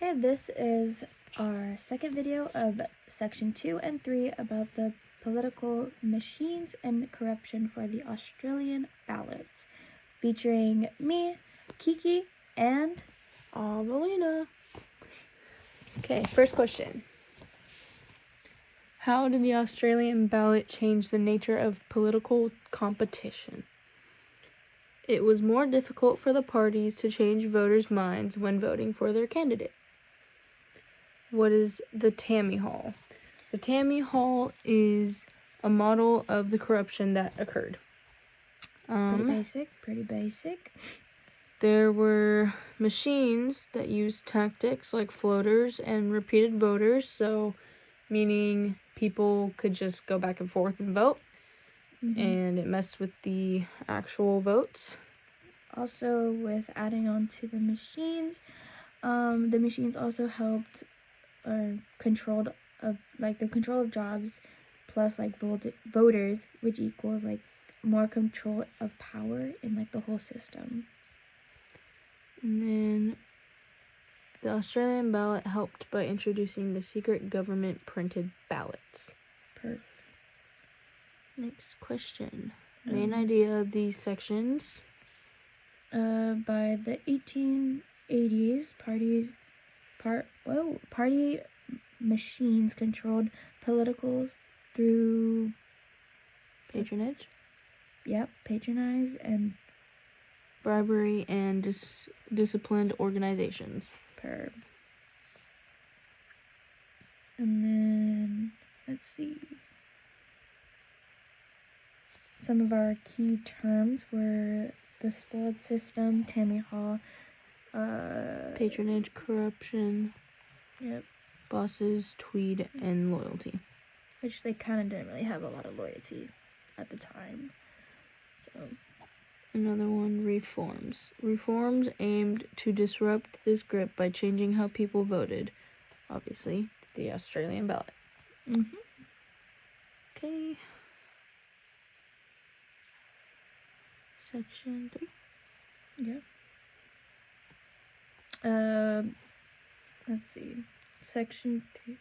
Okay, this is our second video of section 2 and 3 about the political machines and corruption for the Australian ballots, featuring me, Kiki, and Melina. Okay, first question. How did the Australian ballot change the nature of political competition? It was more difficult for the parties to change voters' minds when voting for their candidate. What is the Tammany Hall? The Tammany Hall is a model of the corruption that occurred. pretty basic. There were machines that used tactics like floaters and repeated voters, so meaning people could just go back and forth and vote, and it messed with the actual votes. Also, with adding on to the machines also helped control of jobs plus voters, which equals more control of power in the whole system. And then the Australian ballot helped by introducing the secret government printed ballots. Perfect. Next question. Main idea of these sections. By the 1880s, party machines controlled political through Patronage. Patronize and bribery and disciplined organizations. And then, let's see. Some of our key terms were the spoiled system, Tammany Hall, patronage, corruption, bosses, tweed, and loyalty. Which they kind of didn't really have a lot of loyalty at the time. So, another one, reforms. Reforms aimed to disrupt this grip by changing how people voted. Obviously, the Australian ballot. Okay. Section 3. Let's see. Section 3.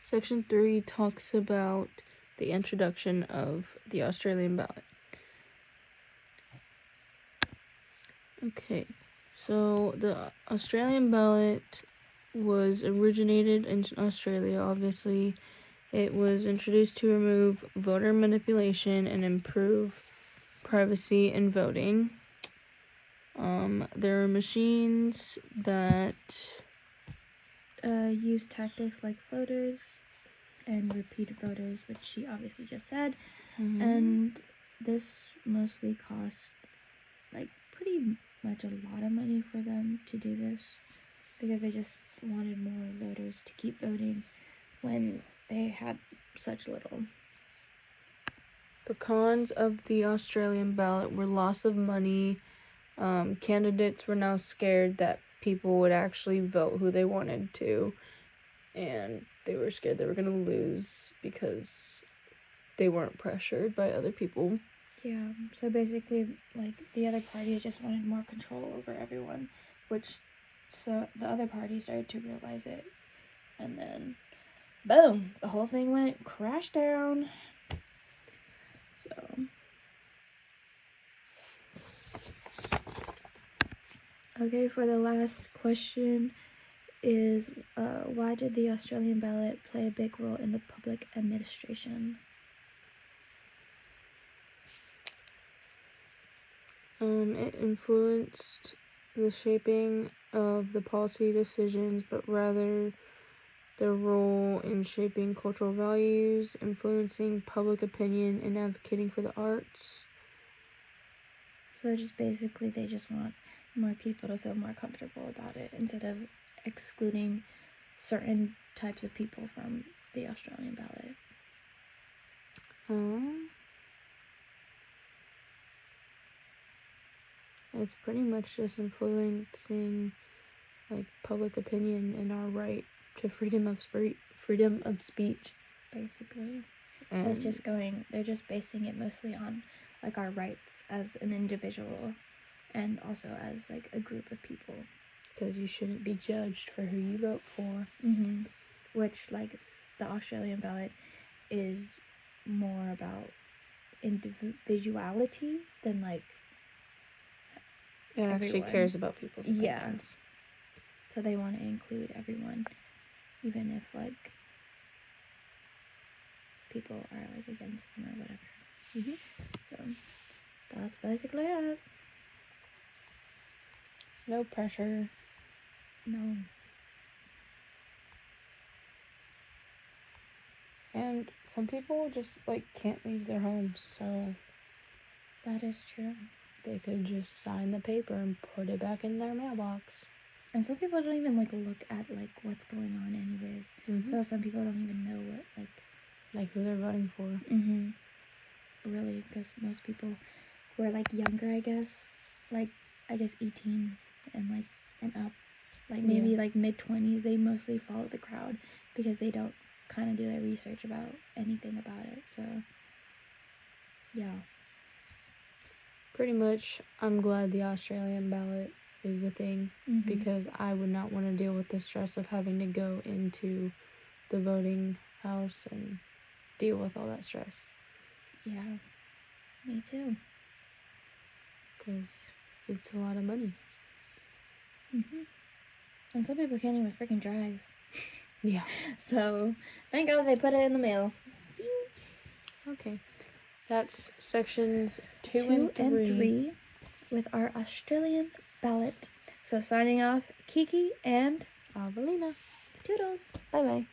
Section 3 talks about the introduction of the Australian ballot. Okay, so the Australian ballot was originated in Australia, obviously. It was introduced to remove voter manipulation and improve privacy in voting. There are machines that use tactics like floaters and repeated voters, which she obviously just said. And this mostly cost pretty much a lot of money for them to do this, because they just wanted more voters to keep voting when they had such little. The cons of the Australian ballot were loss of money. Candidates were now scared that people would actually vote who they wanted to, and they were scared they were going to lose because they weren't pressured by other people. Yeah, so basically, the other parties just wanted more control over everyone, so the other party started to realize it, and then, boom, the whole thing went crash down. So, okay, for the last question is, why did the Australian ballot play a big role in the public administration? It influenced the shaping of the policy decisions, but rather their role in shaping cultural values, influencing public opinion, and advocating for the arts. So just basically, they just want more people to feel more comfortable about it instead of excluding certain types of people from the Australian ballot. It's pretty much just influencing public opinion and our right to freedom of speech. Basically, they're just basing it mostly on our rights as an individual, and also as a group of people. because you shouldn't be judged for who you vote for. Mm-hmm. Which, like, the Australian ballot is more about individuality than, like, It actually everyone. cares about people's opinions. Yeah. So they want to include everyone, even if, like, people are, like, against them or whatever. Mm-hmm. So that's basically it. No pressure. No. And some people just, like, can't leave their homes, so That is true. they could just sign the paper and put it back in their mailbox. And some people don't even, like, look at, like, what's going on anyways. Mm-hmm. So some people don't even know what, like who they're voting for. Mm-hmm. Really, because most people who are, like, younger, I guess, like, I guess 18 and, like, and up, like, maybe, Yeah. like, mid-20s, they mostly follow the crowd because they don't kind of do their research about anything about it. So, yeah. Pretty much, I'm glad the Australian ballot is a thing, Mm-hmm. because I would not want to deal with the stress of having to go into the voting house and deal with all that stress. Yeah, me too. Because it's a lot of money. Mm-hmm. And some people can't even freaking drive. Yeah. So, thank God they put it in the mail. Okay. That's sections 2 and 3. With our Australian ballot. So, signing off, Kiki and Avelina. Toodles. Bye-bye.